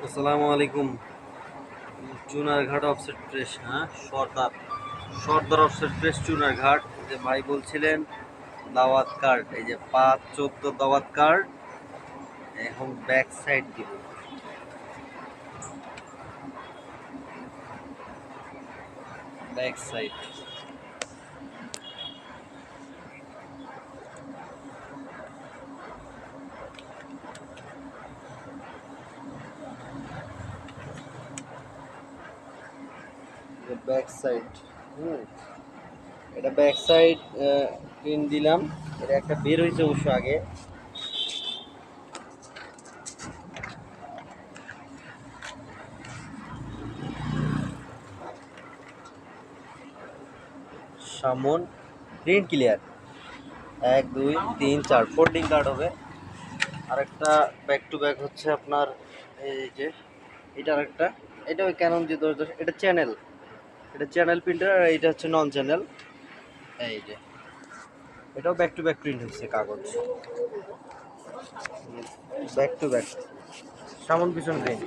আসসালামু আলাইকুম। Chunarughat offset press, হ্যাঁ, সর্দার সর্দার অফসেট প্রেস চুনারঘাট। এই যে ভাই বলছিলেন দাওয়াত কার্ড, এই যে 5-14 দাওয়াত কার্ড। এখন ব্যাক সাইড দিব। ব্যাক সাইড ব্যাক সাইড হুম এটা ব্যাক সাইড প্রিন্ট দিলাম। এটা একটা বের হয়েছে অবশ্য আগে। সামন প্রিন্ট ক্লিয়ার। 1 2 3 4 ফোল্ডিং কার্ড হবে। আরেকটা ব্যাক টু ব্যাক হচ্ছে আপনার, এই যে এটা আরেকটা। এটা ওই ক্যানন যে 1010, এটা চ্যানেল, এটা চ্যানেল প্রিন্টার। আর এটা হচ্ছে নন চ্যানেল। এই যে এটাও ব্যাক টু ব্যাক প্রিন্ট হচ্ছে কাগজ, ব্যাক টু ব্যাক সামন পিছন প্রিন্ট।